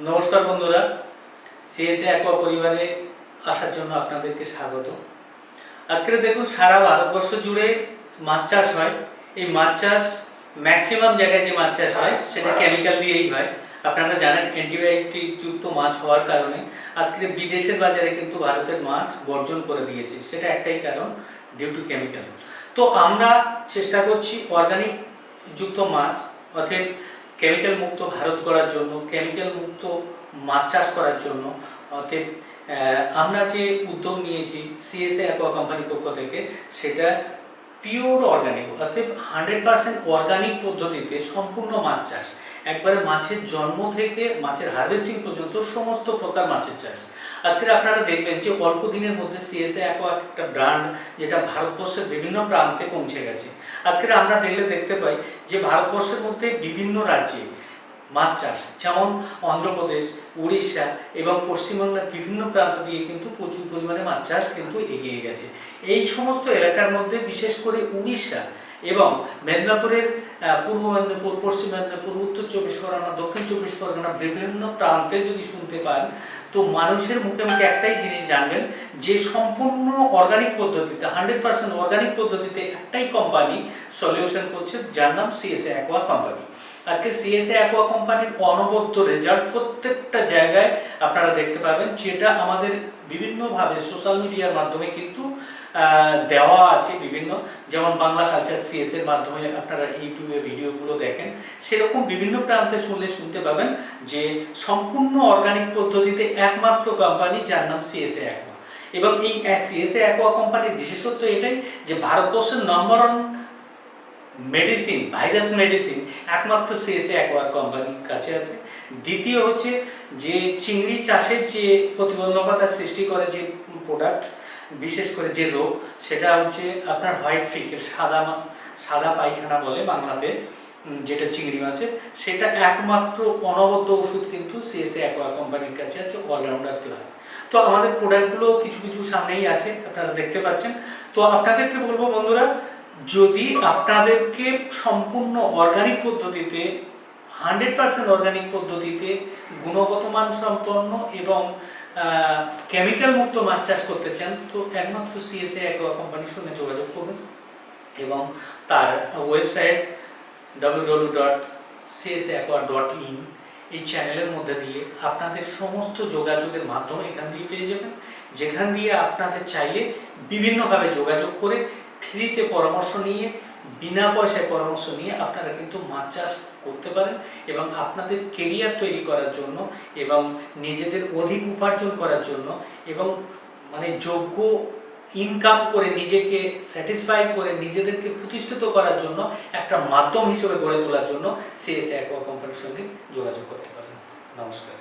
নমস্কার বন্ধুরা, CSA aqua পরিবারে আসার জন্য আপনাদেরকে স্বাগত। আজকে দেখুন, সারা ভারতবর্ষ জুড়ে মাছ চাষ হয়। এই মাছ চাষ ম্যাক্সিমাম জায়গায় যে মাছ চাষ হয় সেটা কেমিক্যাল দিয়েই হয়। আপনারা জানেন, অ্যান্টিবায়োটিক যুক্ত মাছ হওয়ার কারণে আজকে বিদেশের বাজারে কিন্তু ভারতের মাছ বর্জন করে দিয়েছে। সেটা একটাই কারণ, ডিউ টু কেমিক্যাল। তো আমরা চেষ্টা করছি অর্গানিক যুক্ত মাছ অর্থাৎ কেমিক্যাল মুক্ত ভারত করার জন্য, কেমিক্যাল মুক্ত মাছ চাষ করার জন্য। অর্থাৎ আমরা যে উদ্যোগ নিয়েছি সিএসএ অ্যাকোয়া কোম্পানির পক্ষ থেকে, সেটা পিওর অর্গানিক অর্থাৎ 100% অর্গানিক পদ্ধতিতে সম্পূর্ণ মাছ চাষ। একবারে মাছের জন্ম থেকে মাছের হারভেস্টিং পর্যন্ত সমস্ত প্রকার মাছের চাষ। আজকে আপনারা দেখবেন যে অল্প দিনের মধ্যে সিএসএ অ্যাকোয়া একটা ব্র্যান্ড যেটা ভারতবর্ষের বিভিন্ন প্রান্তে পৌঁছে গেছে। আজকে আমরা দেখতে পাই যে ভারতবর্ষের মধ্যে বিভিন্ন রাজ্যে মাছ চাষ, যেমন অন্ধ্রপ্রদেশ, উড়িষ্যা এবং পশ্চিমবাংলার বিভিন্ন প্রান্ত দিয়ে কিন্তু প্রচুর পরিমাণে মাছ চাষ কিন্তু এগিয়ে গেছে। এই সমস্ত এলাকার মধ্যে বিশেষ করে উড়িষ্যা এবং মেদিনীপুরের পূর্ব মেদিনীপুর, পশ্চিম মেদিনীপুর, উত্তর চব্বিশ পরগনা, দক্ষিণ চব্বিশ পরগনা বিভিন্ন প্রান্তে যদি শুনতে পান, তো মানুষের মুখে মুখে একটাই জিনিস জানবেন যে সম্পূর্ণ অর্গানিক পদ্ধতিতে 100% অর্গানিক পদ্ধতিতে একটাই কোম্পানি সলিউশন করছে, যার নাম সিএসএ অ্যাকোয়া কোম্পানি। আজকে সিএসএ অ্যাকোয়া কোম্পানির অনবদ্য রেজাল্ট প্রত্যেকটা জায়গায় আপনারা দেখতে পাবেন, যেটা আমাদের বিভিন্নভাবে সোশ্যাল মিডিয়ার মাধ্যমে কিন্তু দেওয়া আছে বিভিন্ন, যেমন বাংলা কালচার সিএস এর মাধ্যমে আপনারা ইউটিউবে ভিডিওগুলো দেখেন। সেরকম বিভিন্ন প্রান্তে শুনতে পাবেন যে সম্পূর্ণ অর্গানিক পদ্ধতিতে একমাত্র কোম্পানি, যার নাম সিএসএ অ্যাকোয়া। এবং এই সিএসএ অ্যাকোয়া কোম্পানির বিশেষত্ব এটাই যে ভারতবর্ষের নম্বর 1 মেডিসিন, ভাইরাস মেডিসিন একমাত্র সিএসএ অ্যাকোয়া কোম্পানির কাছে আছে। দ্বিতীয় হচ্ছে যে চিংড়ি চাষের যে প্রতিবন্ধকতা সৃষ্টি করে যে প্রোডাক্ট, বিশেষ করে যে রোগ, সেটা হচ্ছে আপনার হোয়াইট ফিকের সাদা পায়খানা বলে বাংলাতে, যেটা চিংড়ি মাছের, সেটা একমাত্র অনবদ্য ওষুধ কিন্তু সিএসএ অ্যাকোয়া কোম্পানির কাছে আছে, অলরাউন্ডার প্লাস। তো আমাদের প্রোডাক্টগুলো কিছু কিছু সামনেই আছে, আপনারা দেখতে পাচ্ছেন। তো আপনাদেরকে বলবো বন্ধুরা, যদি আপনাদেরকে সম্পূর্ণ অর্গানিক পদ্ধতিতে 100% অর্গানিক পদ্ধতিতে গুণগত মান সম্পন্ন এবং কেমিক্যাল মুক্ত মাছ চাষ করতে চান, তো একমাত্র সিএসএ অ্যাকোয়া কোম্পানির সঙ্গে যোগাযোগ করবেন এবং তার ওয়েবসাইট www.csaqua.in এই চ্যানেলের মধ্যে দিয়ে আপনাদের সমস্ত যোগাযোগের মাধ্যমে এখান দিয়ে পেয়ে যাবেন, যেখান দিয়ে আপনাদের চাইলে বিভিন্নভাবে যোগাযোগ করে ফ্রিতে পরামর্শ নিয়ে, বিনা পয়সায় পরামর্শ নিয়ে আপনারা কিন্তু মাছ চাষ করতে পারেন এবং আপনাদের কেরিয়ার তৈরি করার জন্য এবং নিজেদের অধিক উপার্জন করার জন্য এবং মানে যোগ্য ইনকাম করে নিজেকে স্যাটিসফাই করে নিজেদেরকে প্রতিষ্ঠিত করার জন্য একটা মাধ্যম হিসেবে গড়ে তোলার জন্য সিএসএ অ্যাকোয়া কোম্পানির সঙ্গে যোগাযোগ করতে পারেন। নমস্কার।